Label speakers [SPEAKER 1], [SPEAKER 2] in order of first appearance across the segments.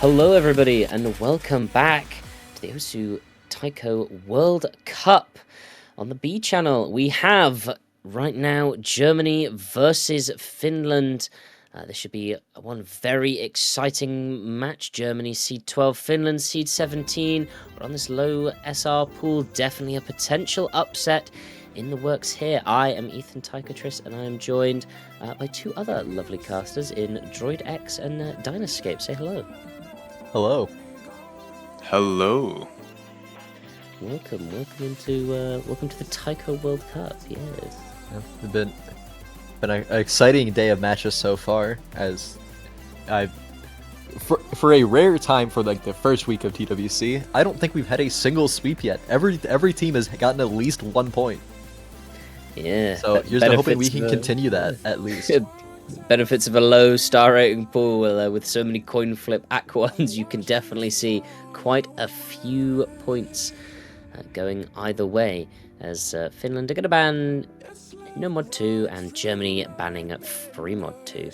[SPEAKER 1] Hello everybody and welcome back to the Osu Taiko World Cup. On the B channel we have right now Germany versus Finland. This should be one very exciting match. Germany seed 12, Finland seed 17. But on this low SR pool, definitely a potential upset in the works here. I am Ethan Tycotris and I am joined by two other lovely casters in Droid X and Dynascape. Say hello.
[SPEAKER 2] Hello.
[SPEAKER 3] Hello.
[SPEAKER 1] Welcome to the Taiko World Cup. Yes.
[SPEAKER 2] It's been an exciting day of matches so far. As for a rare time for like the first week of TWC, I don't think we've had a single sweep yet. Every team has gotten at least 1 point.
[SPEAKER 1] Yeah.
[SPEAKER 2] So here's to hoping we can continue that at least.
[SPEAKER 1] Benefits of a low star rating pool with so many coin flip aquans, you can definitely see quite a few points going either way, as Finland are going to ban no mod 2 and Germany banning free mod 2.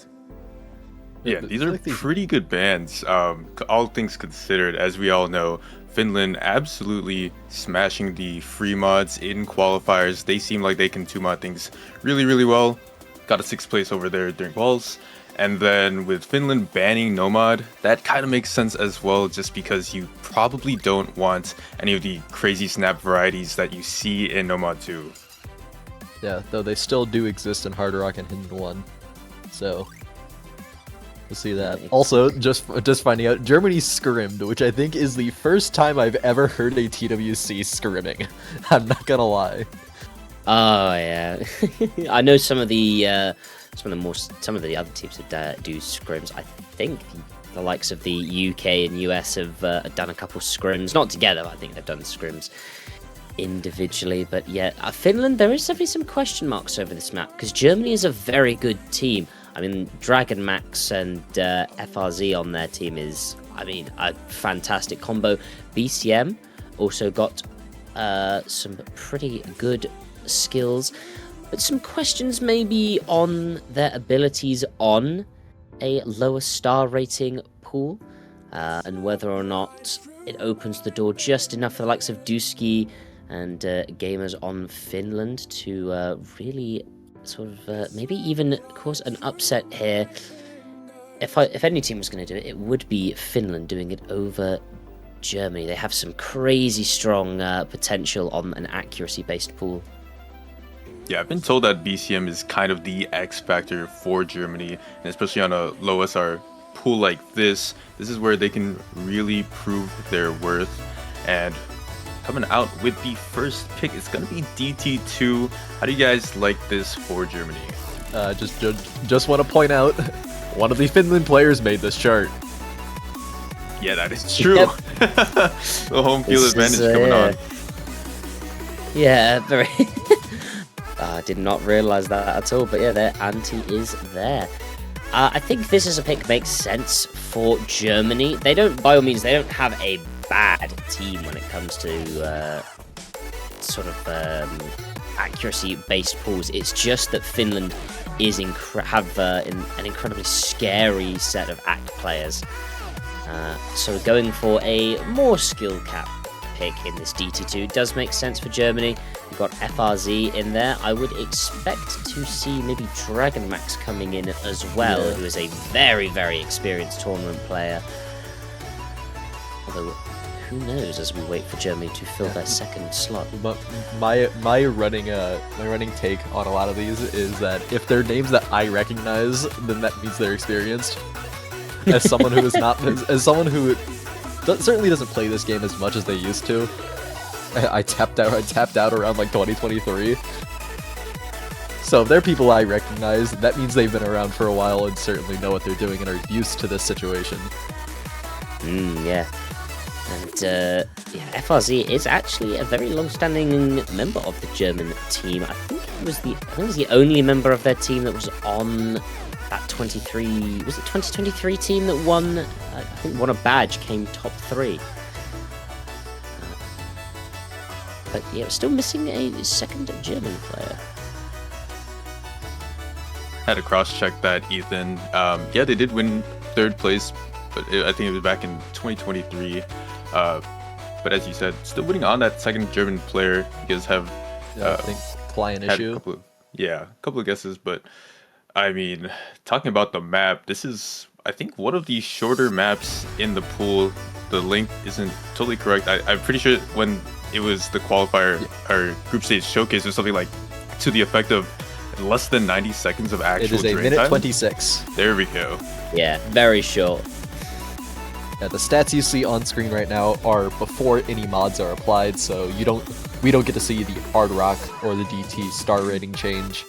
[SPEAKER 3] Yeah, these are pretty good bans, all things considered. As we all know, Finland absolutely smashing the free mods in qualifiers. They seem like they can 2-mod things really, really well. Got a 6th place over there during quals. And then with Finland banning Nomad, that kind of makes sense as well, just because you probably don't want any of the crazy snap varieties that you see in Nomad 2.
[SPEAKER 2] Yeah, though they still do exist in Hard Rock and Hidden 1. So we'll see that. Also, just finding out, Germany scrimmed, which I think is the first time I've ever heard a TWC scrimming. I'm not gonna lie.
[SPEAKER 1] Oh yeah, I know some of the other teams that do scrims. I think the likes of the UK and US have done a couple scrims, not together. I think they've done scrims individually. But yeah, Finland, there is definitely some question marks over this map because Germany is a very good team. I mean, Dragon Max and FRZ on their team is, I mean, a fantastic combo. BCM also got some pretty good skills, but some questions maybe on their abilities on a lower star rating pool, and whether or not it opens the door just enough for the likes of Dusky and gamers on Finland to really sort of maybe even cause an upset here. If any team was going to do it, it would be Finland doing it over Germany. They have some crazy strong potential on an accuracy based pool.
[SPEAKER 3] Yeah, I've been told that BCM is kind of the X factor for Germany, and especially on a low SR pool like this. This is where they can really prove their worth. And coming out with the first pick, it's going to be DT2. How do you guys like this for Germany?
[SPEAKER 2] Just want to point out, one of the Finland players made this chart.
[SPEAKER 3] Yeah, that is true.
[SPEAKER 1] Yep.
[SPEAKER 3] The home field advantage coming on.
[SPEAKER 1] Yeah, very. I did not realize that at all, but yeah, their ante is there. I think this as a pick makes sense for Germany. They don't, by all means, they don't have a bad team when it comes to sort of accuracy-based pools. It's just that Finland is have an incredibly scary set of ACT players. So going for a more skill cap pick in this DT2 does make sense for Germany. You've got FRZ in there. I would expect to see maybe Dragon Max coming in as well, who is a very, very experienced tournament player. Although, who knows as we wait for Germany to fill their second slot.
[SPEAKER 2] But my running take on a lot of these is that if they're names that I recognize, then that means they're experienced. As someone who is not, as someone who certainly doesn't play this game as much as they used to. I tapped out around like 2023. So if they're people I recognize, that means they've been around for a while and certainly know what they're doing and are used to this situation.
[SPEAKER 1] Yeah. And yeah, FRZ is actually a very long-standing member of the German team. I think it was the only member of their team that was on that 2023 team that won, I think won a badge, came top 3. But yeah, we're still missing a second German player.
[SPEAKER 3] Had to cross-check that, Ethan. Yeah, they did win 3rd place but I think it was back in 2023. But as you said, still waiting on that second German player. You guys have
[SPEAKER 2] I think client
[SPEAKER 3] had
[SPEAKER 2] issue.
[SPEAKER 3] a couple of guesses, but I mean, talking about the map, this is, I think, one of the shorter maps in the pool. The length isn't totally correct. I'm pretty sure when it was the qualifier or group stage showcase or something like to the effect of less than 90 seconds of actual
[SPEAKER 2] It is a
[SPEAKER 3] drain
[SPEAKER 2] minute
[SPEAKER 3] time.
[SPEAKER 2] 26.
[SPEAKER 3] There we go.
[SPEAKER 1] Yeah, very short.
[SPEAKER 2] Yeah, the stats you see on screen right now are before any mods are applied, so we don't get to see the Hard Rock or the DT star rating change.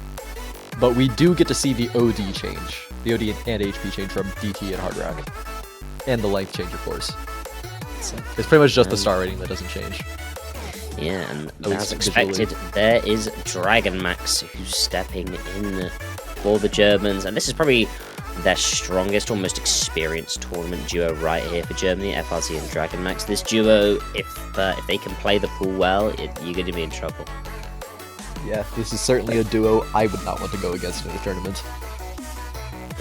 [SPEAKER 2] But we do get to see the OD change. The OD and HP change from DT and Hard Rock. And the length change, of course. It's pretty much just the star rating that doesn't change.
[SPEAKER 1] Yeah, and
[SPEAKER 2] At
[SPEAKER 1] as
[SPEAKER 2] least
[SPEAKER 1] expected,
[SPEAKER 2] visually.
[SPEAKER 1] there is Dragon Max who's stepping in for the Germans, and this is probably their strongest or most experienced tournament duo right here for Germany, FRZ and Dragon Max. This duo, if they can play the pool well, you're going to be in trouble.
[SPEAKER 2] Yeah, this is certainly a duo I would not want to go against in a tournament.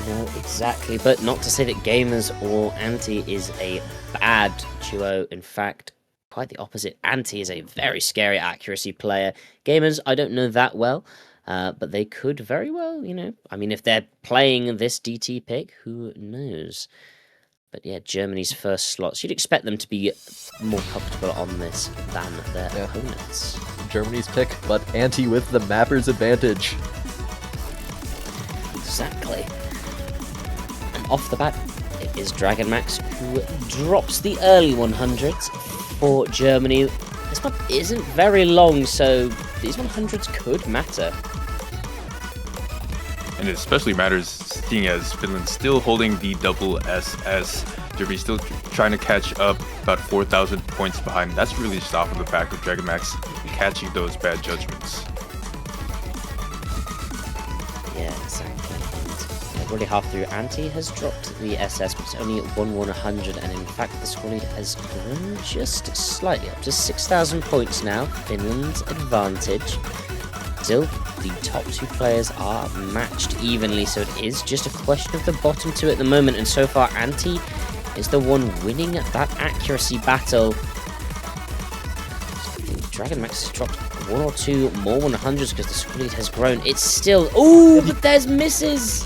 [SPEAKER 1] No, exactly, but not to say that Gamers or Anti is a bad duo. In fact, quite the opposite. Anti is a very scary accuracy player. Gamers, I don't know that well, but they could very well, I mean, if they're playing this DT pick, who knows? But yeah, Germany's first slots, you'd expect them to be more comfortable on this than their opponents.
[SPEAKER 2] Germany's pick, but Anti with the mapper's advantage.
[SPEAKER 1] Exactly. And off the bat, it is Dragon Max who drops the early 100s for Germany. This one isn't very long, so these 100s could matter.
[SPEAKER 3] And it especially matters seeing as Finland's still holding the double SS. Germany's still trying to catch up, about 4,000 points behind. That's really just off of the back of Dragon Max catching those bad judgments.
[SPEAKER 1] Yeah, exactly. And already half through, Anti has dropped the SS, but it's only 1/100, and in fact the score lead has grown just slightly up to 6,000 points now. Finland's advantage. Still, the top two players are matched evenly, so it is just a question of the bottom two at the moment, and so far Anti is the one winning that accuracy battle. Dragon Max has dropped one or two more 100s because the score lead has grown. It's still... Ooh, but there's misses!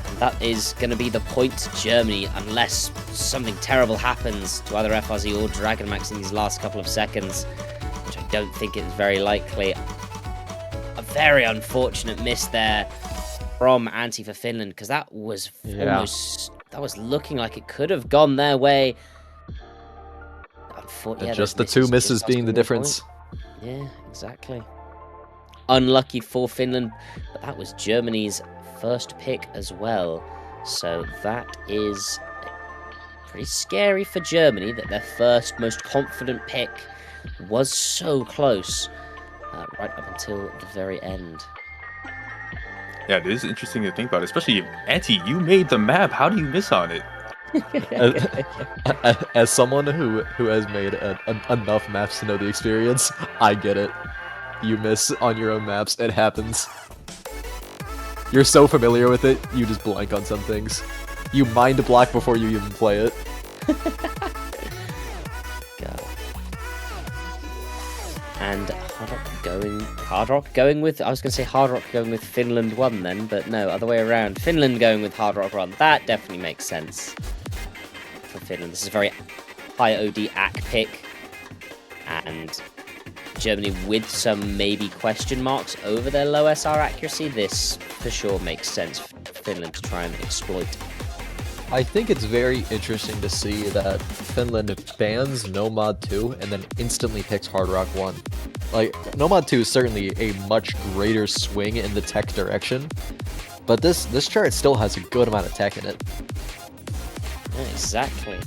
[SPEAKER 1] And that is going to be the point to Germany, unless something terrible happens to either FRZ or Dragon Max in these last couple of seconds, which I don't think is very likely. A very unfortunate miss there from Anti for Finland, because that was almost... That was looking like it could have gone their way. Yeah,
[SPEAKER 2] just the two misses being the difference.
[SPEAKER 1] Yeah, exactly. Unlucky for Finland, but that was Germany's first pick as well. So that is pretty scary for Germany that their first most confident pick was so close right up until the very end.
[SPEAKER 3] Yeah, it is interesting to think about, especially Anti, you made the map. How do you miss on it?
[SPEAKER 2] As someone who has made enough maps to know the experience, I get it. You miss on your own maps, it happens. You're so familiar with it, you just blank on some things. You mind block before you even play it.
[SPEAKER 1] God. And Hard Rock going with, I was going to say Hard Rock going with Finland 1 then, but no, other way around. Finland going with Hard Rock 1. That definitely makes sense for Finland. This is a very high OD AC pick, and Germany with some maybe question marks over their low SR accuracy. This for sure makes sense for Finland to try and exploit.
[SPEAKER 2] I think it's very interesting to see that Finland bans Nomad 2 and then instantly picks Hard Rock 1. Like, Nomad 2 is certainly a much greater swing in the tech direction, but this chart still has a good amount of tech in it.
[SPEAKER 1] Yeah, exactly.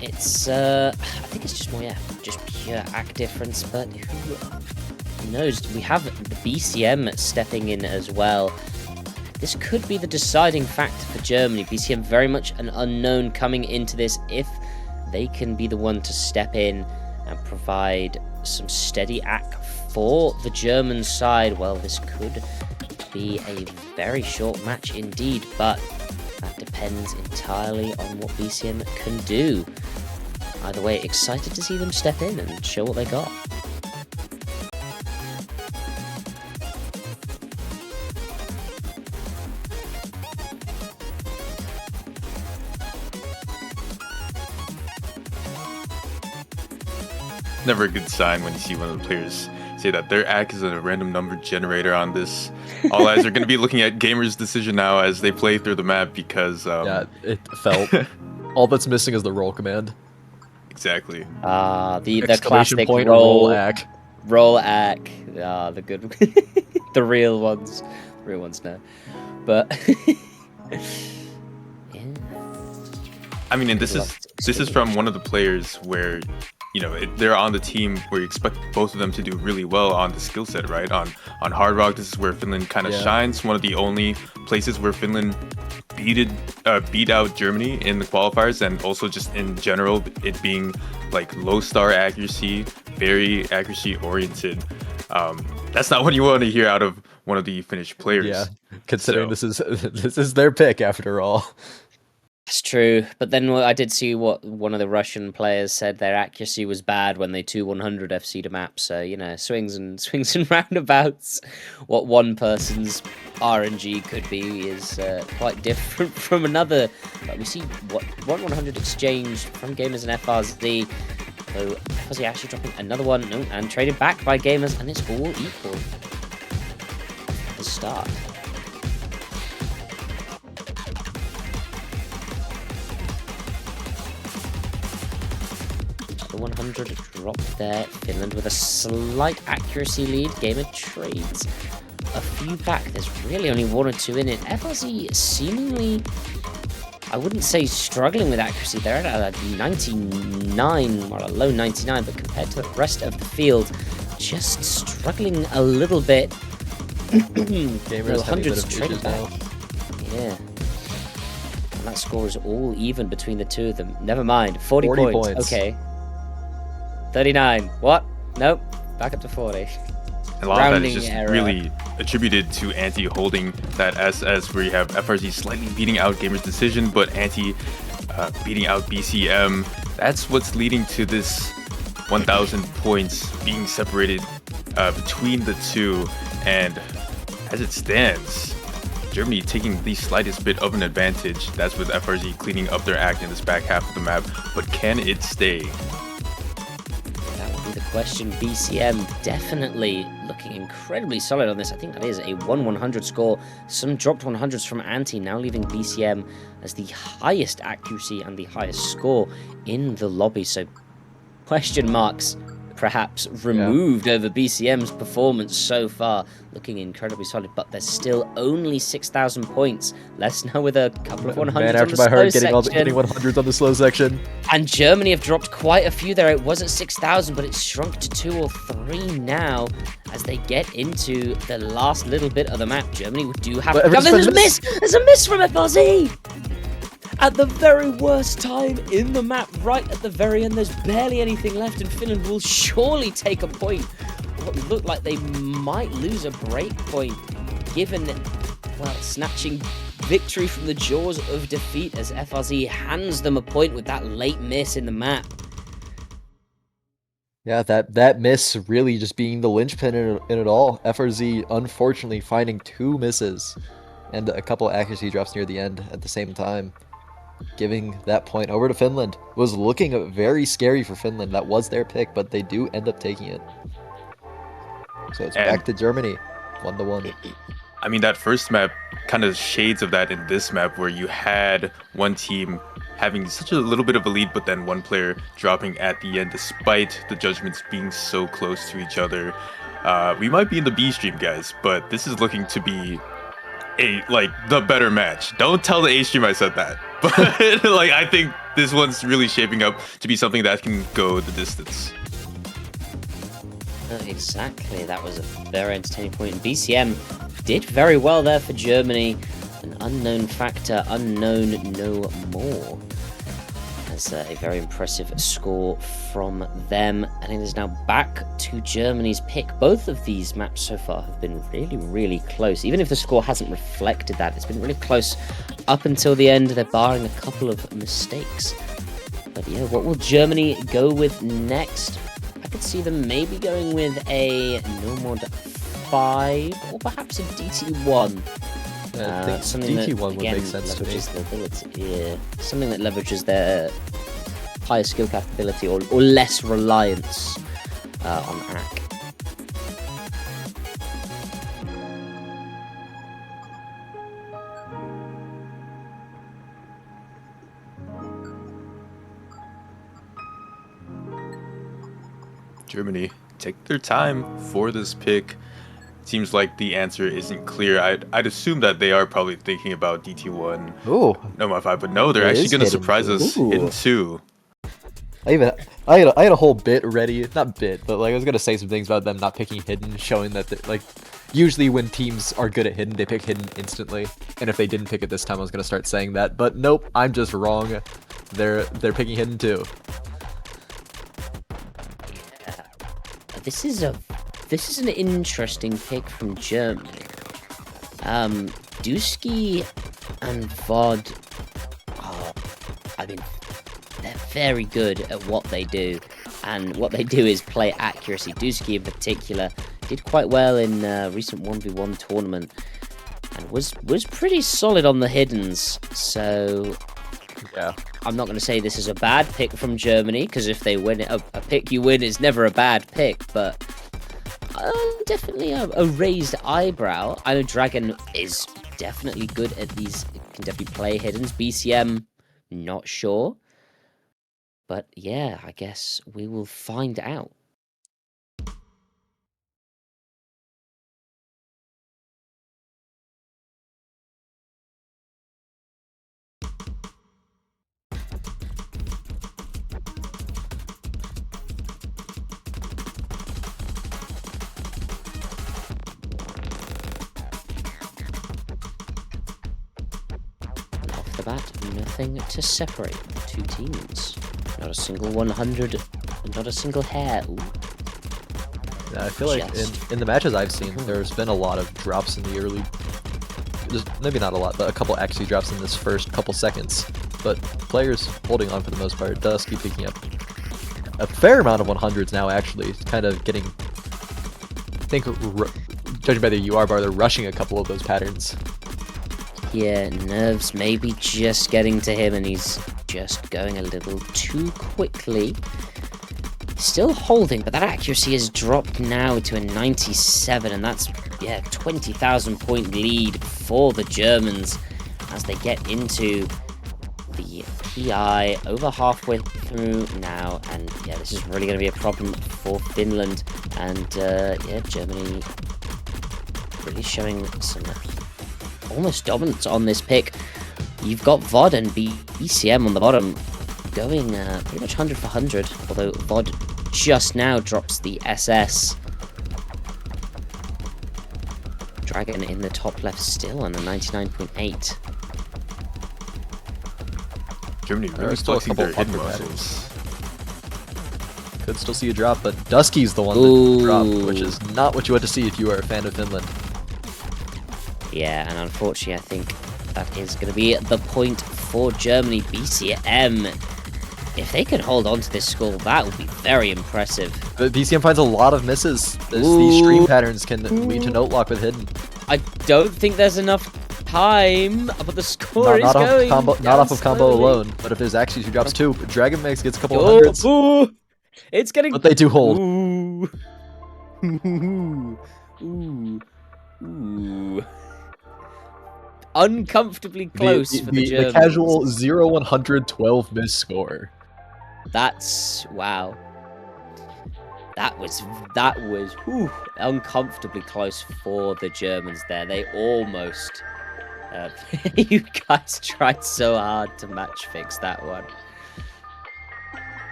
[SPEAKER 1] It's, I think it's just more, just pure AC difference, but who knows? We have the BCM stepping in as well. This could be the deciding factor for Germany. BCM very much an unknown coming into this. If they can be the one to step in and provide some steady AC for the German side, well, this could be a very short match indeed. But depends entirely on what BCM can do. Either way, excited to see them step in and show what they got.
[SPEAKER 3] Never a good sign when you see one of the players say that their act is a random number generator on this. All eyes are going to be looking at Gamer's decision now as they play through the map because...
[SPEAKER 2] yeah, it felt... all that's missing is the roll command.
[SPEAKER 3] Exactly.
[SPEAKER 1] The classic roll ack. Roll ack. The good... the real ones. The real ones now. But... yeah.
[SPEAKER 3] I mean, and this is from one of the players where... You know, they're on the team where you expect both of them to do really well on the skill set, right? On Hard Rock, this is where Finland kind of shines. One of the only places where Finland beat out Germany in the qualifiers, and also just in general, it being like low star accuracy, very accuracy oriented. That's not what you want to hear out of one of the Finnish players.
[SPEAKER 2] Yeah, considering this is their pick after all.
[SPEAKER 1] That's true, but then I did see what one of the Russian players said. Their accuracy was bad when they 2-100 FC'd a map. So you know, swings and roundabouts. What one person's RNG could be is quite different from another. But we see what 1-100 exchange from Gamers and FRZ. So FRZ actually dropping another one, and traded back by Gamers, and it's all equal. The start. The 100 dropped there. Finland with a slight accuracy lead. Gamer trades a few back. There's really only one or two in it. FRZ seemingly, I wouldn't say struggling with accuracy. They're at a 99, or a low 99, but compared to the rest of the field, just struggling a little bit.
[SPEAKER 2] Gamers
[SPEAKER 1] hundreds traded back. Yeah. And that score is all even between the two of them. Never mind. 40 points. Okay. 39. What? Nope. Back up to 40.
[SPEAKER 3] And a lot of that is just really attributed to Anti holding that SS, where you have FRZ slightly beating out Gamer's decision, but Anti beating out BCM. That's what's leading to this 1,000 points being separated between the two. And as it stands, Germany taking the slightest bit of an advantage. That's with FRZ cleaning up their act in this back half of the map. But can it stay?
[SPEAKER 1] The question. BCM definitely looking incredibly solid on this. I think that is a 1-100 score. Some dropped 100s from Anti, now leaving BCM as the highest accuracy and the highest score in the lobby. So question marks perhaps removed over BCM's performance so far. Looking incredibly solid, but there's still only 6,000 points. Let's know with a couple of 100s on the slow section.
[SPEAKER 2] Getting 100s on the slow section.
[SPEAKER 1] And Germany have dropped quite a few there. It was at 6,000, but it's shrunk to 2 or 3 now as they get into the last little bit of the map. Germany do have... There's a miss! There's a miss from FRZ! At the very worst time in the map, right at the very end, there's barely anything left, and Finland will surely take a point. What looked like they might lose a break point, given, well, snatching victory from the jaws of defeat as FRZ hands them a point with that late miss in the map.
[SPEAKER 2] Yeah, that miss really just being the linchpin in it all. FRZ unfortunately finding 2 misses and a couple accuracy drops near the end at the same time, giving that point over to Finland. It was looking very scary for Finland. That was their pick, but they do end up taking it. So it's back to Germany, 1-1.
[SPEAKER 3] I mean, that first map kind of shades of that in this map, where you had one team having such a little bit of a lead, but then one player dropping at the end despite the judgments being so close to each other. We might be in the B stream, guys, but this is looking to be the better match. Don't tell the A stream I said that. But I think this one's really shaping up to be something that can go the distance.
[SPEAKER 1] Exactly, that was a very entertaining point. And BCM did very well there for Germany. An unknown factor, unknown no more. There's a very impressive score from them, and it is now back to Germany's pick. Both of these maps so far have been really, really close. Even if the score hasn't reflected that, it's been really close up until the end. They're barring a couple of mistakes. But yeah, what will Germany go with next? I could see them maybe going with a no mod 5 or perhaps a DT1.
[SPEAKER 2] I think
[SPEAKER 1] something
[SPEAKER 2] DT1
[SPEAKER 1] that,
[SPEAKER 2] would
[SPEAKER 1] again,
[SPEAKER 2] make sense to me.
[SPEAKER 1] leverages their ability, yeah. Something that leverages their higher skill capability or less reliance on hack.
[SPEAKER 3] Germany take their time for this pick. Seems like the answer isn't clear. I'd assume that they are probably thinking about DT1.
[SPEAKER 2] Ooh.
[SPEAKER 3] No mod 5, but no, they're
[SPEAKER 2] It
[SPEAKER 3] actually
[SPEAKER 2] is
[SPEAKER 3] going to
[SPEAKER 2] hidden
[SPEAKER 3] surprise
[SPEAKER 2] two.
[SPEAKER 3] us
[SPEAKER 1] Ooh.
[SPEAKER 3] in 2.
[SPEAKER 2] I had a whole bit ready, not bit, but like I was gonna say some things about them not picking hidden, showing that like usually when teams are good at hidden, they pick hidden instantly. And if they didn't pick it this time, I was gonna start saying that, but nope, I'm just wrong. They're picking hidden too.
[SPEAKER 1] Yeah. This is an interesting pick from Germany. Dusky and Vod, I mean, they're very good at what they do, and what they do is play accuracy. Dusky in particular did quite well in recent 1v1 tournament and was pretty solid on the hiddens. So
[SPEAKER 2] Yeah.
[SPEAKER 1] I'm not going to say this is a bad pick from Germany, because if they win it, a pick you win is never a bad pick, but definitely a raised eyebrow. I know Dragon is definitely good at these, can definitely play hiddens. BCM, not sure. But yeah, I guess we will find out. Off the bat, nothing to separate the two teams. Not a single 100, not a single hair. Ooh.
[SPEAKER 2] Yeah, I feel like in the matches I've seen, there's been a lot of drops in the early. Maybe not a lot, but a couple XP drops in this first couple seconds. But players holding on for the most part. Dusky picking up a fair amount of 100s now, actually. It's kind of getting. I think, judging by the UR bar, they're rushing a couple of those patterns.
[SPEAKER 1] Yeah, nerves maybe just getting to him, and he's just going a little too quickly. Still holding, but that accuracy has dropped now to a 97, and that's, yeah, 20,000 point lead for the Germans as they get into the PI over halfway through now. And yeah, this is really going to be a problem for Finland. And yeah, Germany really showing some almost dominance on this pick. You've got VOD and BCM on the bottom going pretty much 100 for 100, although VOD just now drops the SS. Dragon in the top left still on a 99.8.
[SPEAKER 3] Germany really
[SPEAKER 2] still a
[SPEAKER 3] flexing
[SPEAKER 2] couple
[SPEAKER 3] their hidden
[SPEAKER 2] upper
[SPEAKER 3] muscles.
[SPEAKER 2] Could still see a drop, but Dusky's the one that dropped, which is not what you want to see if you are a fan of Finland.
[SPEAKER 1] Yeah, and unfortunately, I think that is going to be the point for Germany. BCM, if they can hold on to this score, that would be very impressive.
[SPEAKER 2] But BCM finds a lot of misses. These stream patterns can lead to note lock with hidden.
[SPEAKER 1] I don't think there's enough time, but the score is
[SPEAKER 2] Not
[SPEAKER 1] going
[SPEAKER 2] not off of combo
[SPEAKER 1] slowly.
[SPEAKER 2] alone, but if there's actually who drops 2, Dragon Max gets a couple of hundreds.
[SPEAKER 1] Ooh, it's getting.
[SPEAKER 2] But they do hold.
[SPEAKER 1] Ooh. Ooh. Ooh. Uncomfortably close for the Germans.
[SPEAKER 2] The casual 0-112 miss score.
[SPEAKER 1] That's wow. That was whew, uncomfortably close for the Germans there. They almost you guys tried so hard to match fix that one.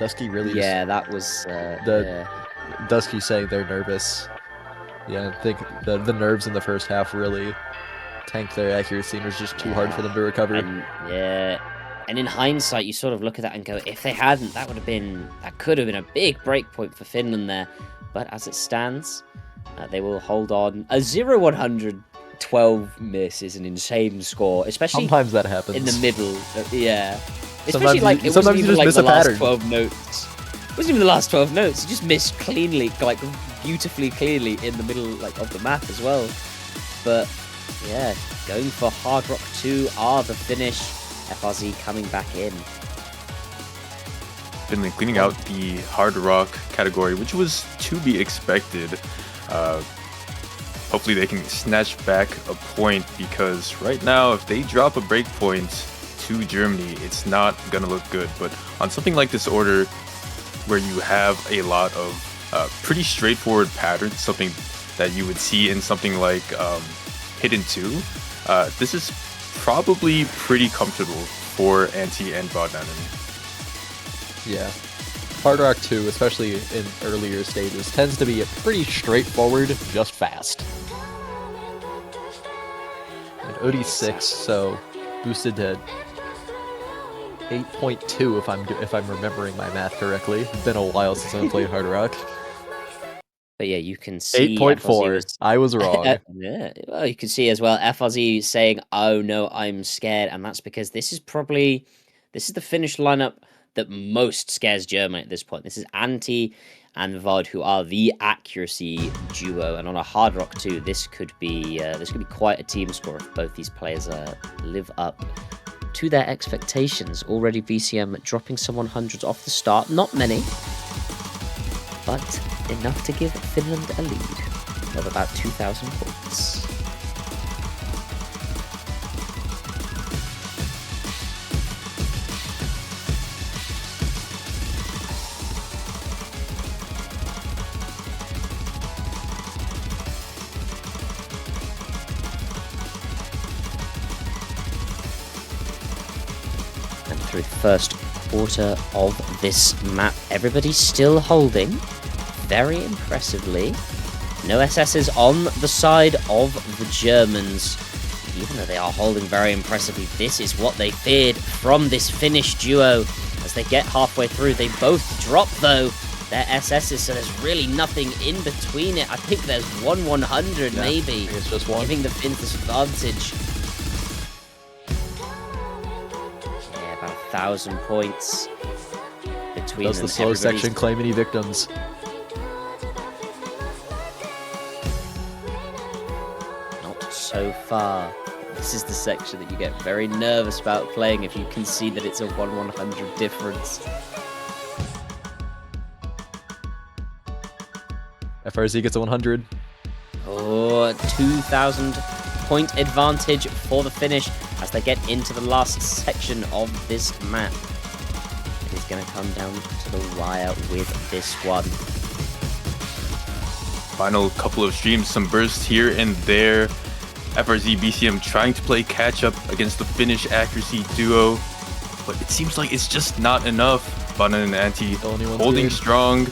[SPEAKER 2] Dusky really
[SPEAKER 1] Yeah, that was
[SPEAKER 2] Dusky saying they're nervous. Yeah, I think the nerves in the first half really tanked their accuracy and it was just too hard for them to recover.
[SPEAKER 1] And, yeah, And in hindsight, you sort of look at that and go, if they hadn't, that could have been a big break point for Finland there. But as it stands, they will hold on. A 0-112 miss is an insane score, especially
[SPEAKER 2] sometimes that happens
[SPEAKER 1] in the middle. Yeah,
[SPEAKER 2] Sometimes
[SPEAKER 1] especially like
[SPEAKER 2] you
[SPEAKER 1] it wasn't
[SPEAKER 2] just
[SPEAKER 1] even like
[SPEAKER 2] miss
[SPEAKER 1] the
[SPEAKER 2] a
[SPEAKER 1] last
[SPEAKER 2] pattern.
[SPEAKER 1] 12 notes. It wasn't even the last 12 notes. You just missed cleanly, like beautifully cleanly in the middle like of the map as well. But yeah, going for Hard Rock 2 are the finish. FRZ coming back in.
[SPEAKER 3] Finland cleaning out the hard rock category, which was to be expected. Hopefully they can snatch back a point, because right now if they drop a break point to Germany, it's not gonna look good. But on something like this order, where you have a lot of pretty straightforward patterns, something that you would see in something like Hidden 2, this is probably pretty comfortable for Antti and Bodnanen.
[SPEAKER 2] Yeah. Hard Rock 2, especially in earlier stages, tends to be a pretty straightforward, just fast. And OD6, so boosted to 8.2 if I'm remembering my math correctly. It's been a while since I've played Hard Rock.
[SPEAKER 1] But yeah, you can see
[SPEAKER 2] 8.4. I was wrong.
[SPEAKER 1] Yeah, well, you can see as well FRZ saying, "Oh no, I'm scared," and that's because this is the Finnish lineup that most scares Germany at this point. This is Antti and Vod, who are the accuracy duo, and on a Hard Rock 2, this could be quite a team score if both these players live up to their expectations. Already VCM dropping some 100s off the start, not many, but enough to give Finland a lead of about 2,000 points. And through the first quarter of this map, everybody's still holding very impressively. No SSs on the side of the Germans. Even though they are holding very impressively, this is what they feared from this Finnish duo. As they get halfway through, they both drop, though, their SSs, so there's really nothing in between it. I think there's 1-100, maybe.
[SPEAKER 2] It's just one.
[SPEAKER 1] Giving the Finns this advantage. Yeah, about 1,000 points between
[SPEAKER 2] Does
[SPEAKER 1] them.
[SPEAKER 2] the slow section claim any victims?
[SPEAKER 1] So far, this is the section that you get very nervous about playing if you can see that it's a 1-100 difference.
[SPEAKER 2] FRZ gets a 100.
[SPEAKER 1] Oh, 2,000 point advantage for the finish as they get into the last section of this map. It is going to come down to the wire with this one.
[SPEAKER 3] Final couple of streams, some bursts here and there. FRZ BCM trying to play catch up against the Finnish accuracy duo, but it seems like it's just not enough. Bodnanen and Antti holding strong.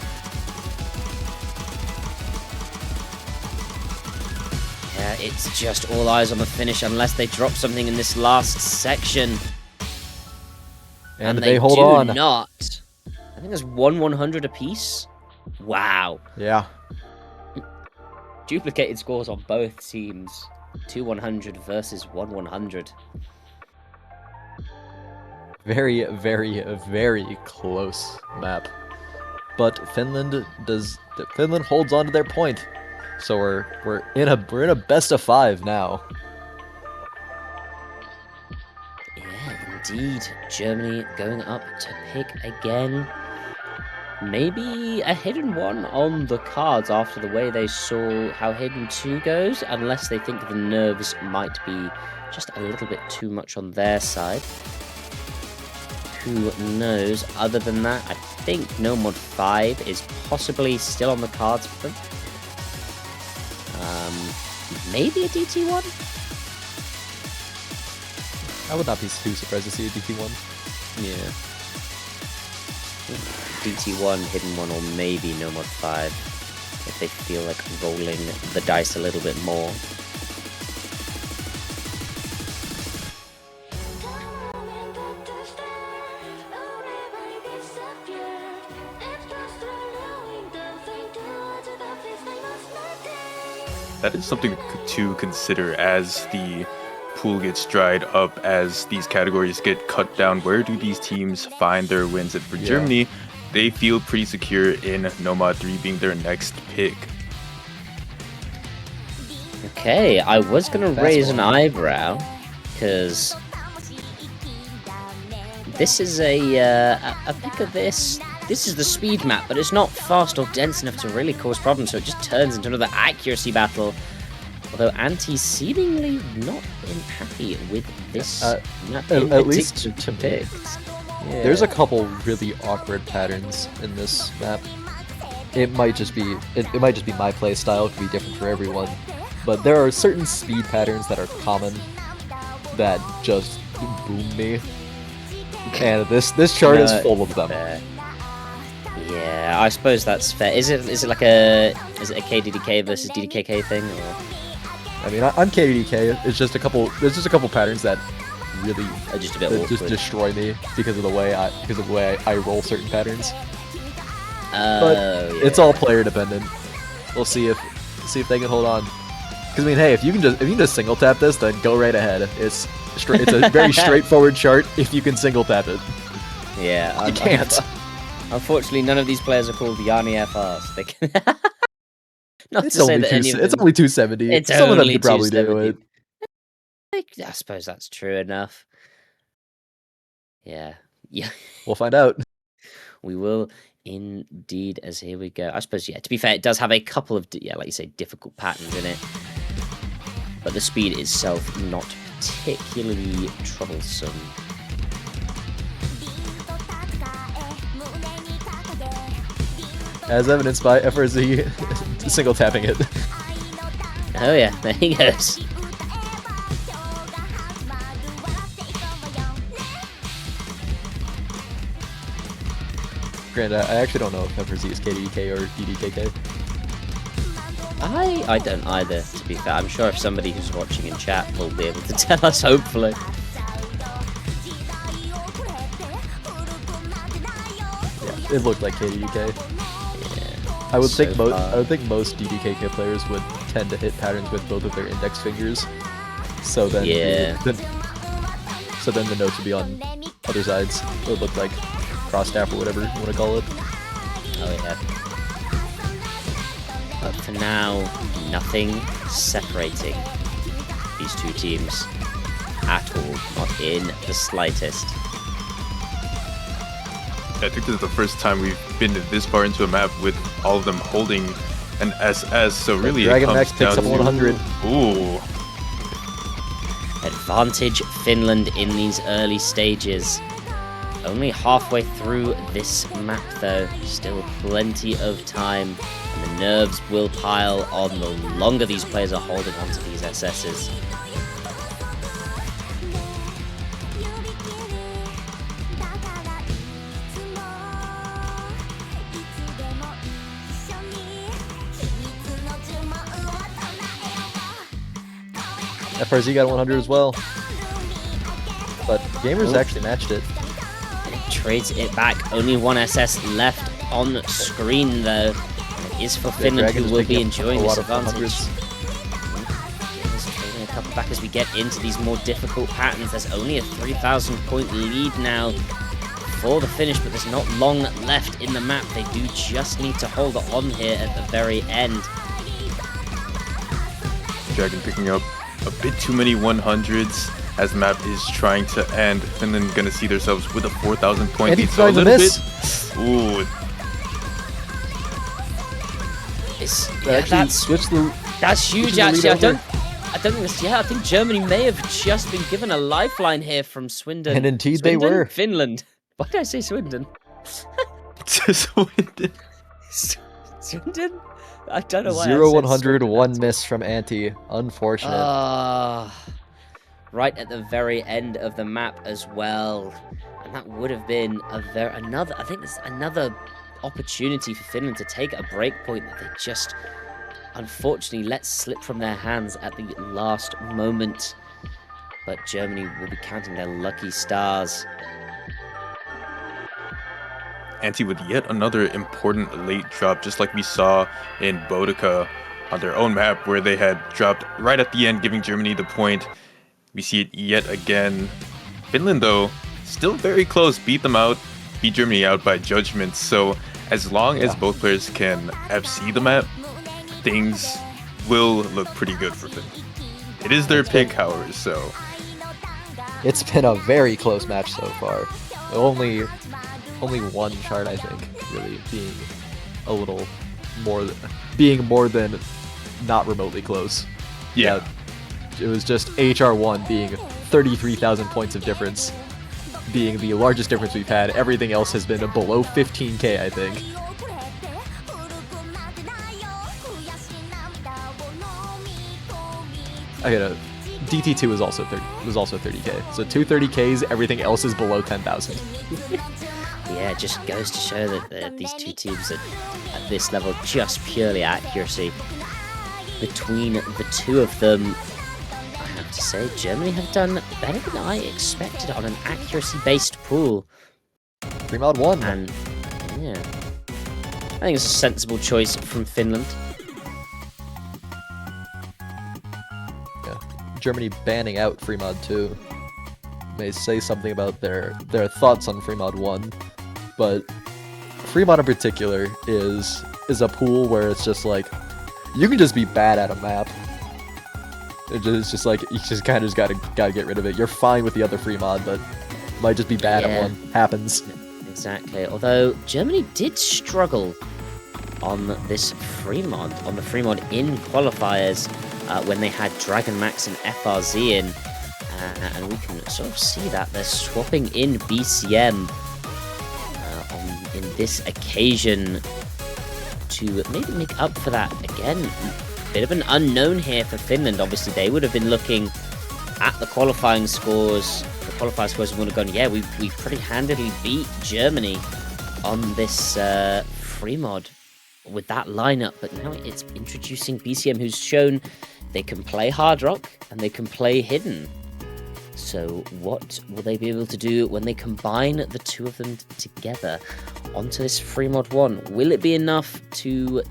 [SPEAKER 1] Yeah, it's just all eyes on the finish unless they drop something in this last section.
[SPEAKER 2] And they hold on.
[SPEAKER 1] Not. I think there's 1-100 apiece. Wow.
[SPEAKER 2] Yeah.
[SPEAKER 1] Duplicated scores on both teams. 2-100 versus 1-100.
[SPEAKER 2] Very, very, very close map. But Finland holds on to their point. So we're in a best of 5 now.
[SPEAKER 1] Yeah, indeed. Germany going up to pick again. Maybe a Hidden 1 on the cards after the way they saw how Hidden 2 goes, unless they think the nerves might be just a little bit too much on their side. Who knows? Other than that, I think No Mod 5 is possibly still on the cards for them. Maybe a DT1?
[SPEAKER 2] I would not be too surprised to see a DT1.
[SPEAKER 1] Yeah. DT1, Hidden 1, or maybe No Mod 5 if they feel like rolling the dice a little bit more.
[SPEAKER 3] that is something to consider as the pool gets dried up, as these categories get cut down. Where do these teams find their wins? And for Germany, they feel pretty secure in Nomad 3 being their next pick.
[SPEAKER 1] Okay, I was going to raise an eyebrow, because this is a pick of this. This is the speed map, but it's not fast or dense enough to really cause problems, so it just turns into another accuracy battle. Although Anti's seemingly not been happy with this map
[SPEAKER 2] at least to
[SPEAKER 1] pick.
[SPEAKER 2] Yeah. There's a couple really awkward patterns in this map. It might just be my play style, it could be different for everyone. But there are certain speed patterns that are common that just boom me. And this chart is full of them.
[SPEAKER 1] Fair. Yeah, I suppose that's fair. Is it like a KDDK versus DDKK thing, or?
[SPEAKER 2] I mean, I'm KDDK. It's just a couple. There's just a couple patterns that really
[SPEAKER 1] are just a bit awkward.
[SPEAKER 2] Just destroy me because of the way I roll certain patterns. But it's all player dependent. We'll see if they can hold on. Because I mean, hey, if you can just single tap this, then go right ahead. It's a very straightforward chart if you can single tap it.
[SPEAKER 1] Yeah,
[SPEAKER 2] I can't.
[SPEAKER 1] Unfortunately, none of these players are called Yanni FRs. They can... Not
[SPEAKER 2] it's
[SPEAKER 1] to say
[SPEAKER 2] only
[SPEAKER 1] that any of them...
[SPEAKER 2] It's only 270. Some of them could probably do it.
[SPEAKER 1] I suppose that's true enough. Yeah.
[SPEAKER 2] We'll find out.
[SPEAKER 1] We will indeed, as here we go. I suppose, yeah, to be fair, it does have a couple of, like you say, difficult patterns in it. But the speed itself, not particularly troublesome.
[SPEAKER 2] As evidenced by FRZ single tapping it.
[SPEAKER 1] Oh yeah, there he goes.
[SPEAKER 2] Granted, I actually don't know if FRZ is KDK or DDKK.
[SPEAKER 1] I don't either, to be fair. I'm sure if somebody who's watching in chat will be able to tell us, hopefully.
[SPEAKER 2] Yeah, it looked like KDK. I would think most DDKK players would tend to hit patterns with both of their index fingers. So then then the notes would be on other sides. It would look like cross staff or whatever you want to call it.
[SPEAKER 1] Oh yeah. But for now, nothing separating these two teams at all, not in the slightest.
[SPEAKER 3] I think this is the first time we've been this far into a map with all of them holding an SS, so really
[SPEAKER 2] Dragon
[SPEAKER 3] it comes
[SPEAKER 2] Max picks
[SPEAKER 3] down
[SPEAKER 2] up 100.
[SPEAKER 3] Ooh.
[SPEAKER 1] Advantage Finland in these early stages. Only halfway through this map though, still plenty of time, and the nerves will pile on the longer these players are holding onto these SSs.
[SPEAKER 2] FRZ got 100 as well, but Gamers actually matched it.
[SPEAKER 1] Trades it back. Only one SS left on screen though. It is for Finland, who will be enjoying this advantage. Trading a couple back as we get into these more difficult patterns. There's only a 3,000 point lead now for the finish, but there's not long left in the map. They do just need to hold on here at the very end.
[SPEAKER 3] Dragon picking up a bit too many 100s as the map is trying to end. Finland gonna see themselves with a 4,000 point lead. So a little bit. Ooh.
[SPEAKER 1] That's huge. Actually, I don't think this. Yeah, I think Germany may have just been given a lifeline here from Swindon.
[SPEAKER 2] And indeed, they were.
[SPEAKER 1] Finland. Why did I say Swindon?
[SPEAKER 3] Swindon.
[SPEAKER 1] Swindon. I don't know why.
[SPEAKER 2] 0-100, 1 miss from Anti. Unfortunate.
[SPEAKER 1] Right at the very end of the map as well, and that would have been another. I think there's another opportunity for Finland to take a break point that they just unfortunately let slip from their hands at the last moment. But Germany will be counting their lucky stars.
[SPEAKER 3] Anti with yet another important late drop, just like we saw in Bodica. on their own map where they had dropped right at the end, giving Germany the point. We see it yet again. Finland, though, still very close, beat Germany out by judgment. So as long as both players can FC the map, things will look pretty good for Finland. It is their pick, however, so...
[SPEAKER 2] It's been a very close match so far. Only one chart, I think, really being a little more than not remotely close.
[SPEAKER 3] Yeah.
[SPEAKER 2] It was just HR1 being 33,000 points of difference, being the largest difference we've had. Everything else has been below 15k, I think. DT2 was also 30k. So two 30ks, everything else is below 10,000.
[SPEAKER 1] Yeah, it just goes to show that these two teams are at this level, just purely accuracy. Between the two of them, I have to say, Germany have done better than I expected on an accuracy-based pool.
[SPEAKER 2] 3-mod 1.
[SPEAKER 1] And, yeah. I think it's a sensible choice from Finland.
[SPEAKER 2] Yeah. Germany banning out Freemod 2 may say something about their thoughts on Freemod 1, but Freemod in particular is a pool where it's just like, you can just be bad at a map. It's just like, you just kind of gotta get rid of it. You're fine with the other Freemod, but might just be bad at one. Happens.
[SPEAKER 1] Exactly. Although Germany did struggle on this Freemod, on the Freemod in qualifiers, when they had Dragon Max and FRZ in, and we can sort of see that they're swapping in BCM in this occasion to maybe make up for that. Again, bit of an unknown here for Finland. Obviously, they would have been looking at the qualifying scores. The qualifier scores would have gone, yeah, we pretty handily beat Germany on this free mod with that lineup. But now it's introducing BCM, who's shown they can play hard rock and they can play hidden. So what will they be able to do when they combine the two of them together onto this free mod 1? Will it be enough to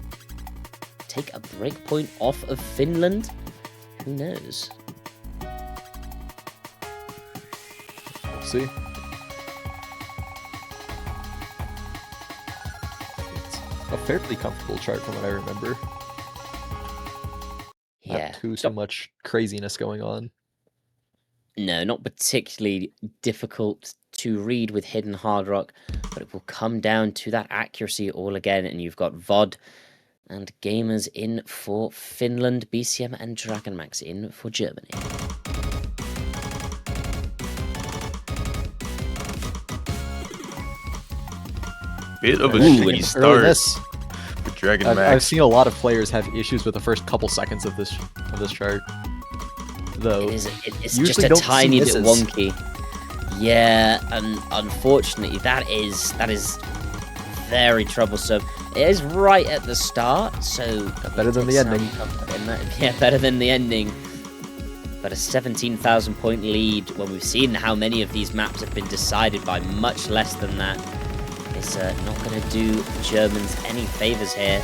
[SPEAKER 1] take a breakpoint off of Finland? Who knows?
[SPEAKER 2] We'll see. It's a fairly comfortable chart from what I remember.
[SPEAKER 1] Yeah.
[SPEAKER 2] Not too much craziness going on.
[SPEAKER 1] No, not particularly difficult to read with hidden hard rock, but it will come down to that accuracy all again. And you've got VOD and Gamers in for Finland, BCM and Dragon Max in for Germany.
[SPEAKER 3] Bit of a shitty start with Dragon Max.
[SPEAKER 2] I've seen a lot of players have issues with the first couple seconds of this chart. Though
[SPEAKER 1] it's just a tiny bit wonky. Yeah, and unfortunately that is very troublesome. It is right at the start, so
[SPEAKER 2] better than the ending.
[SPEAKER 1] Yeah, better than the ending. But a 17,000 point lead when we've seen how many of these maps have been decided by much less than that is not going to do Germans any favors here.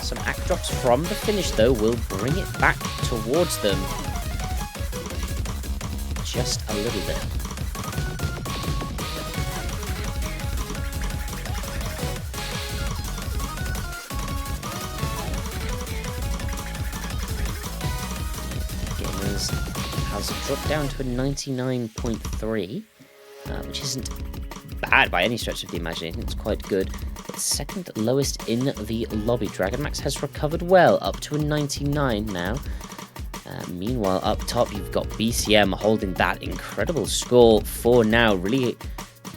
[SPEAKER 1] Some act drops from the finish, though, will bring it back towards them just a little bit. Gamers has dropped down to a 99.3, which isn't bad by any stretch of the imagination. It's quite good. It's second lowest in the lobby. Dragon Max has recovered well, up to a 99 now. Meanwhile, up top, you've got BCM holding that incredible score for now. Really,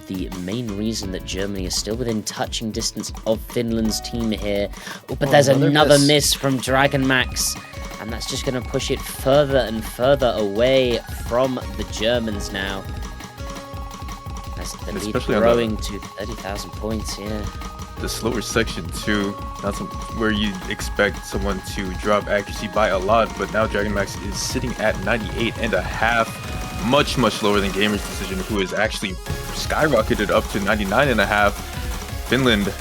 [SPEAKER 1] the main reason that Germany is still within touching distance of Finland's team here. Oh, but there's another miss from Dragon Max, and that's just going to push it further and further away from the Germans now. As the lead growing to 30,000 points, yeah.
[SPEAKER 3] The slower section too, not where you expect someone to drop accuracy by a lot, but now Dragon Max is sitting at 98.5, much lower than Gamer's Decision, who is actually skyrocketed up to 99.5. Finland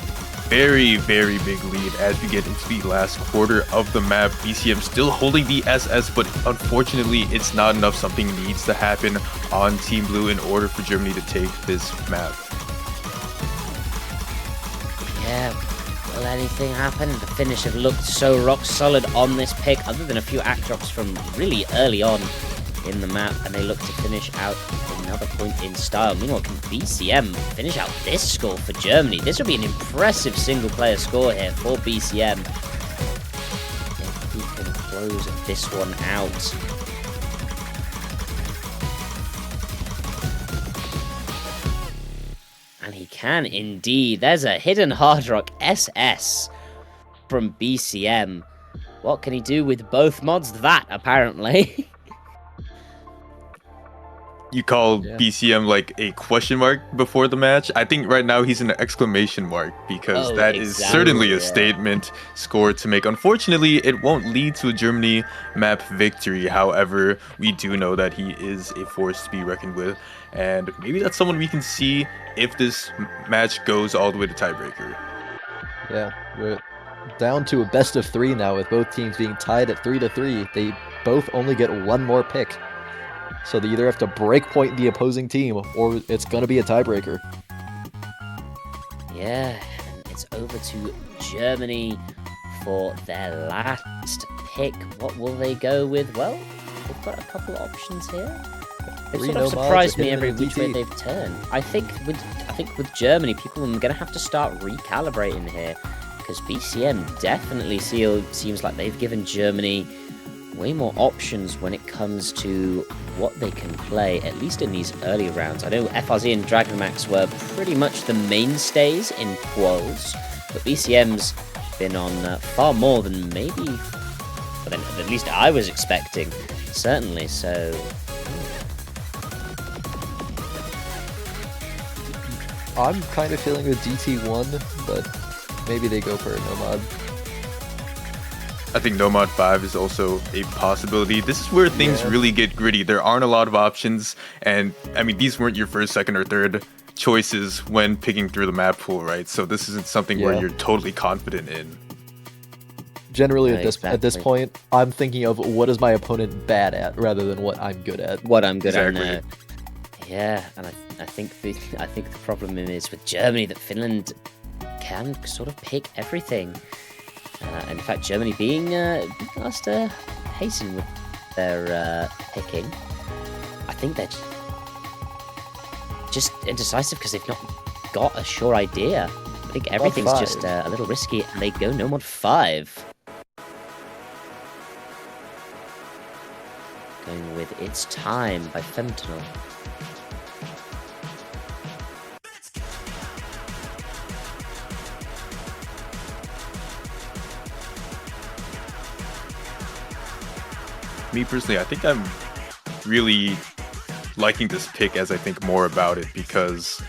[SPEAKER 3] very, very big lead as we get into the last quarter of the map. BCM still holding the SS, but unfortunately, it's not enough. Something needs to happen on Team Blue in order for Germany to take this map.
[SPEAKER 1] Yeah, will anything happen? The Finnish have looked so rock solid on this pick, other than a few act drops from really early on in the map, and they look to finish out another point in style. Meanwhile, can BCM finish out this score for Germany? This will be an impressive single-player score here for BCM. If he can close this one out. And he can indeed. There's a hidden hard rock SS from BCM. What can he do with both mods? That, apparently.
[SPEAKER 3] You call BCM like a question mark before the match? I think right now he's an exclamation mark, because that is certainly a statement score to make. Unfortunately, it won't lead to a Germany map victory. However, we do know that he is a force to be reckoned with, and maybe that's someone we can see if this match goes all the way to tiebreaker.
[SPEAKER 2] Yeah, we're down to a best of 3 now, with both teams being tied at 3-3. They both only get one more pick. So they either have to break point the opposing team, or it's going to be a tiebreaker.
[SPEAKER 1] Yeah, and it's over to Germany for their last pick. What will they go with? Well, they've got a couple options here. They've sort of surprised me every which way they've turned. I think with Germany, people are going to have to start recalibrating here, because BCM definitely seems like they've given Germany way more options when it comes to what they can play, at least in these early rounds. I know FRZ and Dragonmax were pretty much the mainstays in quals, but BCM's been on far more than maybe, but at least I was expecting, certainly. So
[SPEAKER 2] I'm kind of feeling a DT1, but maybe they go for a Nomad.
[SPEAKER 3] I think Nomad 5 is also a possibility. This is where things really get gritty. There aren't a lot of options, and I mean, these weren't your first, second, or third choices when picking through the map pool, right? So this isn't something where you're totally confident in.
[SPEAKER 2] Generally, at this point, I'm thinking of what is my opponent bad at, rather than what I'm good at.
[SPEAKER 1] What I'm good at now. Yeah, and I think the problem is with Germany that Finland can sort of pick everything. And in fact, Germany being asked to hasten with their picking. I think they're just indecisive because they've not got a sure idea. I think everything's just a little risky, and they go Nomad 5. Going with It's Time by Fentanyl.
[SPEAKER 3] Me personally, I think I'm really liking this pick as I think more about it, because,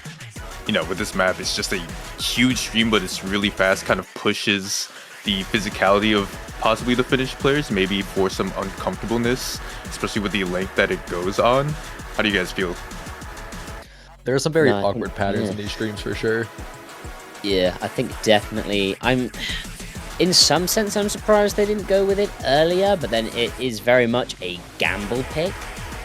[SPEAKER 3] you know, with this map, it's just a huge stream, but it's really fast, kind of pushes the physicality of possibly the Finnish players, maybe for some uncomfortableness, especially with the length that it goes on. How do you guys feel?
[SPEAKER 2] There are some very awkward patterns in these streams for sure.
[SPEAKER 1] Yeah, I think definitely. In some sense, I'm surprised they didn't go with it earlier, but then it is very much a gamble pick.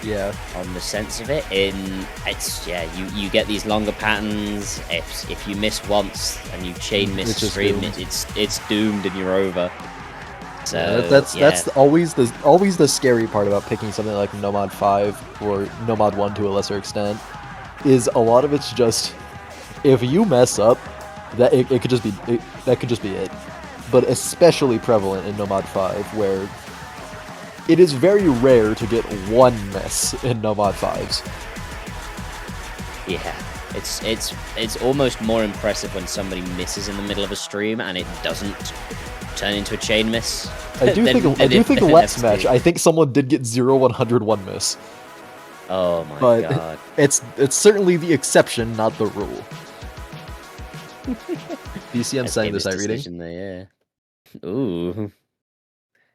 [SPEAKER 2] Yeah.
[SPEAKER 1] On the sense of it, you get these longer patterns. If you miss once and you chain miss a stream, it's doomed and you're over. So
[SPEAKER 2] that's always the scary part about picking something like Nomad 5 or Nomad 1 to a lesser extent, is a lot of it's just, if you mess up, that it could just be it. But especially prevalent in Nomad 5, where it is very rare to get one miss in Nomad 5s.
[SPEAKER 1] Yeah, it's almost more impressive when somebody misses in the middle of a stream and it doesn't turn into a chain miss.
[SPEAKER 2] I do think last match, I think someone did get 0-101 miss.
[SPEAKER 1] Oh my god.
[SPEAKER 2] It's certainly the exception, not the rule. BCM saying this, I reading?
[SPEAKER 1] There, yeah. Ooh.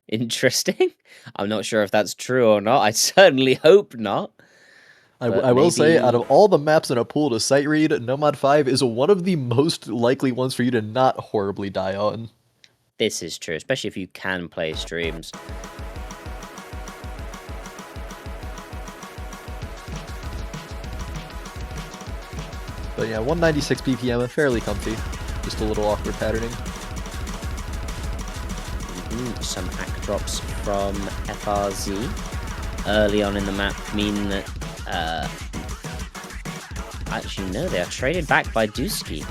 [SPEAKER 1] Interesting. I'm not sure if that's true or not. I certainly hope not.
[SPEAKER 2] I will say, out of all the maps in a pool to sight read, Nomad 5 is one of the most likely ones for you to not horribly die on.
[SPEAKER 1] This is true, especially if you can play streams.
[SPEAKER 2] But yeah, 196 BPM, fairly comfy. Just a little awkward patterning.
[SPEAKER 1] Some act drops from FRZ early on in the map mean that actually no, they are traded back by Dusky.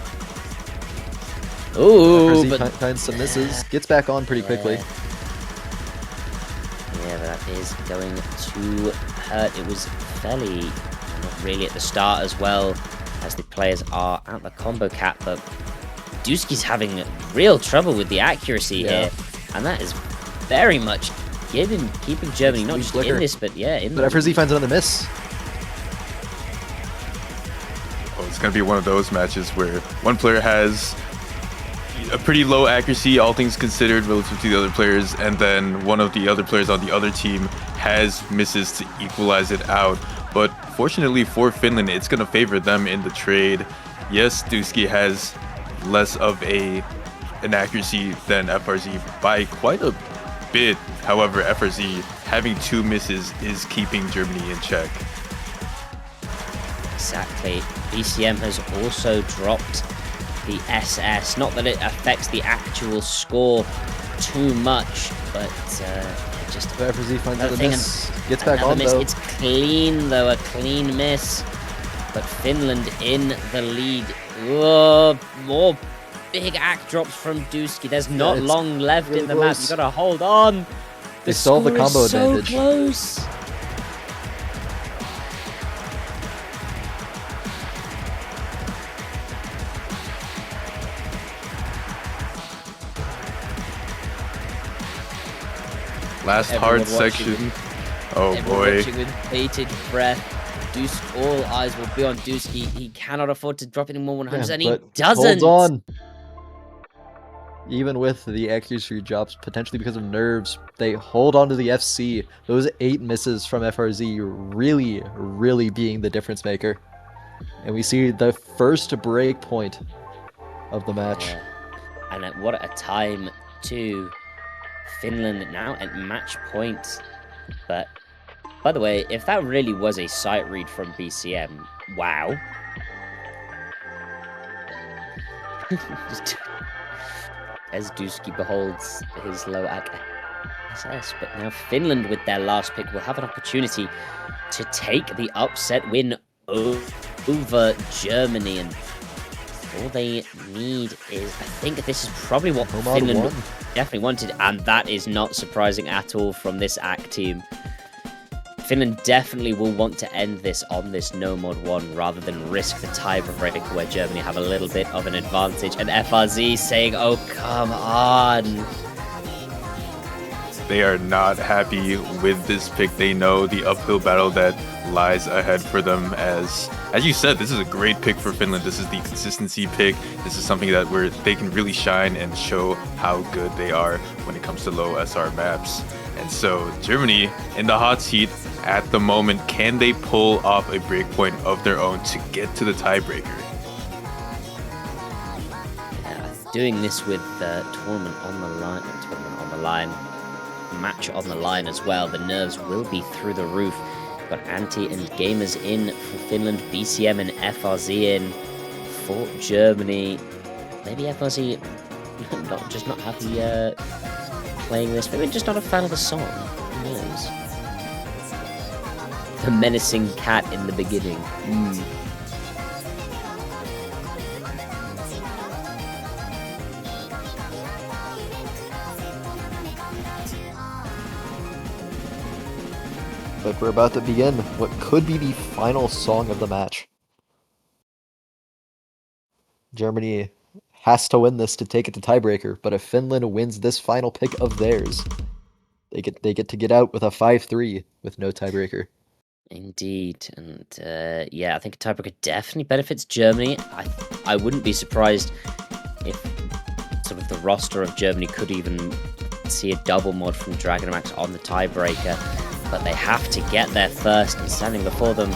[SPEAKER 1] Ooh,
[SPEAKER 2] but finds some misses, gets back on pretty quickly.
[SPEAKER 1] Yeah, that is going to hurt. It was fairly not really at the start as well, as the players are at the combo cap, but Dusky's having real trouble with the accuracy here, and that is very much keeping Germany not just in this, but yeah, in.
[SPEAKER 2] But FRZ finds another miss.
[SPEAKER 3] Oh, it's gonna be one of those matches where one player has a pretty low accuracy, all things considered, relative to the other players, and then one of the other players on the other team has misses to equalize it out. But fortunately for Finland, it's gonna favor them in the trade. Yes, Dusky has less of an accuracy than FRZ by quite a bit. However, FRZ having 2 misses is keeping Germany in check.
[SPEAKER 1] Exactly. BCM has also dropped the SS. Not that it affects the actual score too much, but just
[SPEAKER 2] FRZ finds another miss. Gets back on
[SPEAKER 1] miss.
[SPEAKER 2] though.
[SPEAKER 1] It's clean though, a clean miss. But Finland in the lead. Whoa, more big act drops from Dusky. There's not long left really in the map. You gotta hold on.
[SPEAKER 2] They solve the combo advantage.
[SPEAKER 1] So close.
[SPEAKER 3] Last hard section. Oh boy.
[SPEAKER 1] Watching with bated breath. All eyes will be on Dusky. He cannot afford to drop any more 100s, and he doesn't.
[SPEAKER 2] Hold on. Even with the accuracy drops, potentially because of nerves, they hold on to the FC. Those 8 misses from FRZ really being the difference maker. And we see the first break point of the match.
[SPEAKER 1] Yeah. And at what a time too. Finland now at match point. But by the way, if that really was a sight read from BCM, wow. Just as Dusky beholds his low SS. But now Finland, with their last pick, will have an opportunity to take the upset win over Germany. And all they need is, I think this is probably what Finland definitely wanted. And that is not surprising at all from this ACT team. Finland definitely will want to end this on this no mod 1 rather than risk the tiebreak where Germany have a little bit of an advantage. And FRZ saying, oh, come on.
[SPEAKER 3] They are not happy with this pick. They know the uphill battle that lies ahead for them. As you said, this is a great pick for Finland. This is the consistency pick. This is something that where they can really shine and show how good they are when it comes to low SR maps. And so Germany in the hot seat at the moment. Can they pull off a breakpoint of their own to get to the tiebreaker?
[SPEAKER 1] Doing this with tournament on the line, match on the line as well. The nerves will be through the roof. Got Anti and Gamers in for Finland, BCM and FRZ in for Germany. Maybe FRZ just not happy playing this. Maybe just not a fan of the song. Who knows? The menacing cat in the beginning.
[SPEAKER 2] But we're about to begin what could be the final song of the match. Germany has to win this to take it to tiebreaker, but if Finland wins this final pick of theirs, they get to get out with a 5-3 with no tiebreaker.
[SPEAKER 1] Indeed, and yeah, I think a tiebreaker definitely benefits Germany. I wouldn't be surprised if sort of the roster of Germany could even see a double mod from Dragonmax on the tiebreaker, but they have to get there first, and standing before them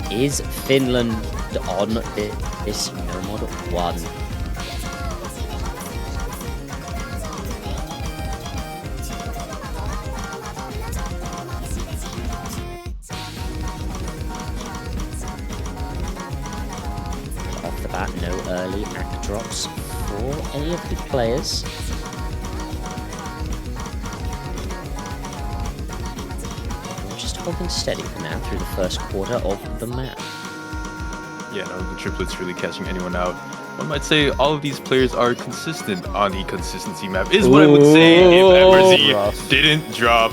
[SPEAKER 1] Is Finland on this Nomad 1? Off the bat, no early act drops for any of the players. Holding steady for now through the first quarter of the map.
[SPEAKER 3] Yeah, no, the triplets really catching anyone out. One might say all of these players are consistent on the consistency map, is what I would say if FRZ didn't drop.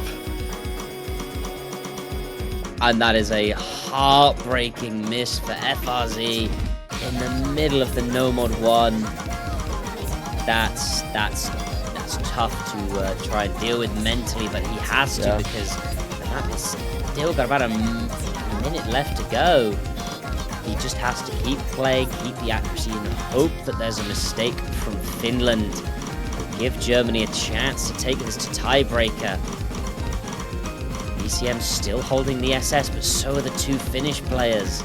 [SPEAKER 1] And that is a heartbreaking miss for FRZ in the middle of the Nomad 1. That's tough to try and deal with mentally, but he has to because the map is still got about a minute left to go. He just has to keep playing, keep the accuracy, and hope that there's a mistake from Finland. Give Germany a chance to take this to tiebreaker. BCM still holding the SS, but so are the two Finnish players.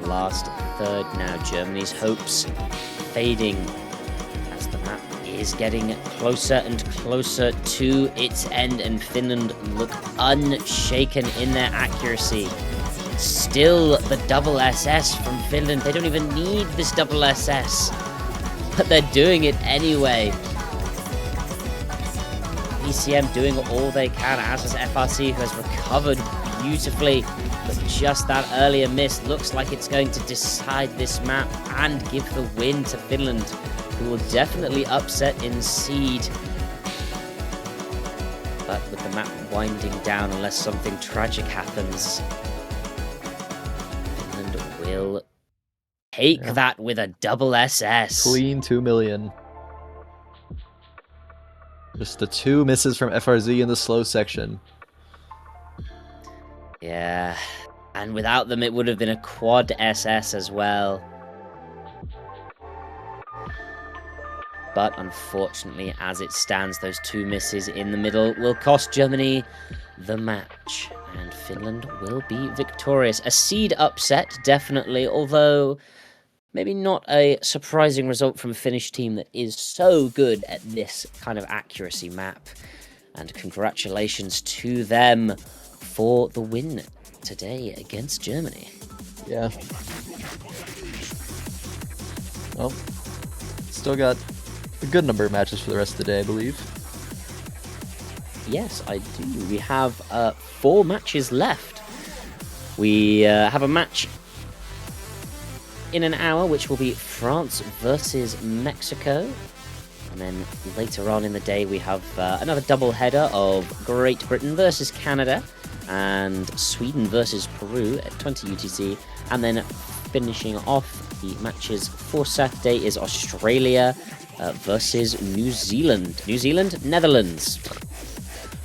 [SPEAKER 1] Last third now. Germany's hopes fading as the map is getting closer and closer to its end, and Finland look unshaken in their accuracy. Still the double SS from Finland. They don't even need this double SS, but they're doing it anyway. BCM doing all they can, as is FRC, who has recovered beautifully. But just that earlier miss looks like it's going to decide this map and give the win to Finland, who will definitely upset in seed. But with the map winding down, unless something tragic happens, Finland will take that with a double SS.
[SPEAKER 2] Clean 2 million. Just the two misses from FRZ in the slow section.
[SPEAKER 1] Yeah, and without them it would have been a quad SS as well. But unfortunately, as it stands, those two misses in the middle will cost Germany the match, and Finland will be victorious. A seed upset, definitely, although maybe not a surprising result from a Finnish team that is so good at this kind of accuracy map. And congratulations to them for the win today against Germany.
[SPEAKER 2] Yeah. Well, still got a good number of matches for the rest of the day, I believe.
[SPEAKER 1] Yes, I do. We have 4 matches left. We have a match in an hour, which will be France versus Mexico. And then later on in the day, we have another double header of Great Britain versus Canada and Sweden versus Peru at 20 UTC. And then finishing off the matches for Saturday is Australia versus New Zealand. New Zealand, Netherlands.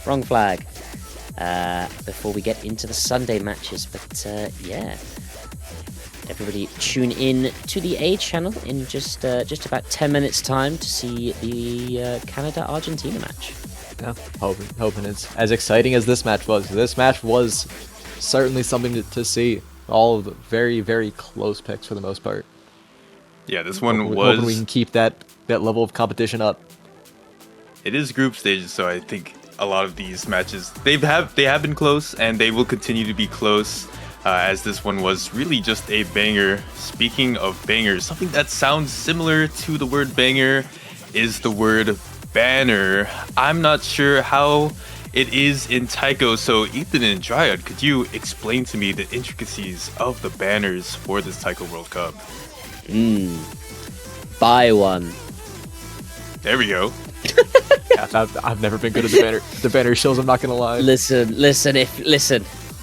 [SPEAKER 1] Wrong flag. Before we get into the Sunday matches. But yeah, everybody tune in to the A channel in just about 10 minutes time to see the Canada-Argentina match.
[SPEAKER 2] Yeah, hoping it's as exciting as this match was. This match was certainly something to see. All of the very, very close picks for the most part.
[SPEAKER 3] Yeah, this one
[SPEAKER 2] hoping we can keep that level of competition up.
[SPEAKER 3] It is group stages, so I think a lot of these matches they have been close, and they will continue to be close. As this one was really just a banger. Speaking of bangers, something that sounds similar to the word banger is the word banner. I'm not sure how it is in Taiko, so Ethan and Dryad, could you explain to me the intricacies of the banners for this Taiko World Cup?
[SPEAKER 1] Buy one.
[SPEAKER 3] There we go.
[SPEAKER 2] I've never been good at the banner shows, I'm not gonna lie.
[SPEAKER 1] Listen,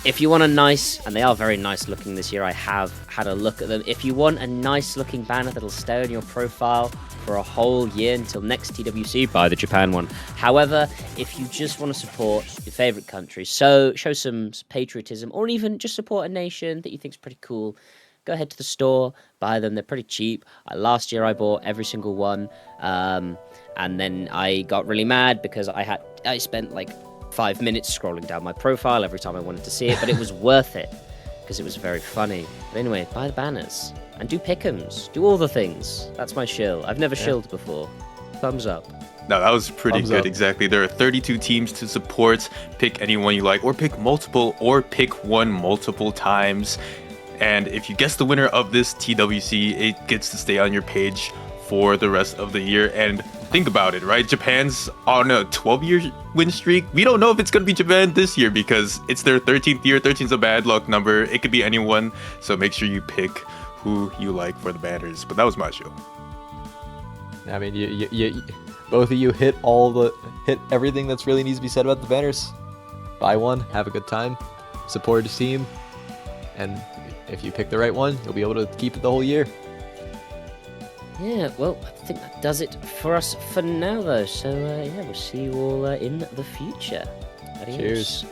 [SPEAKER 1] if you want a nice, and they are very nice looking this year, I have had a look at them. If you want a nice looking banner that'll stay on your profile for a whole year until next TWC, buy the Japan one. However, if you just want to support your favorite country, so show some patriotism, or even just support a nation that you think is pretty cool, go ahead to the store, buy them. They're pretty cheap. Last year I bought every single one, and then I got really mad because I spent like 5 minutes scrolling down my profile every time I wanted to see it, but it was worth it because it was very funny. But anyway, buy the banners and do pick'ems, do all the things. That's my shill. I've never shilled before. Thumbs up.
[SPEAKER 3] No, that was pretty
[SPEAKER 2] Thumbs
[SPEAKER 3] good.
[SPEAKER 2] up.
[SPEAKER 3] Exactly. There are 32 teams to support. Pick anyone you like, or pick multiple, or pick one multiple times. And if you guess the winner of this TWC, it gets to stay on your page for the rest of the year. And think about it, right? Japan's on a 12-year win streak. We don't know if it's going to be Japan this year because it's their 13th year. 13 is a bad luck number. It could be anyone. So make sure you pick who you like for the banners. But that was my show.
[SPEAKER 2] I mean, you both of you hit everything that's really needs to be said about the banners. Buy one, have a good time, support his team, and if you pick the right one, you'll be able to keep it the whole year.
[SPEAKER 1] Yeah, well, I think that does it for us for now, though. So, yeah, we'll see you all in the future. Adios.
[SPEAKER 2] Cheers.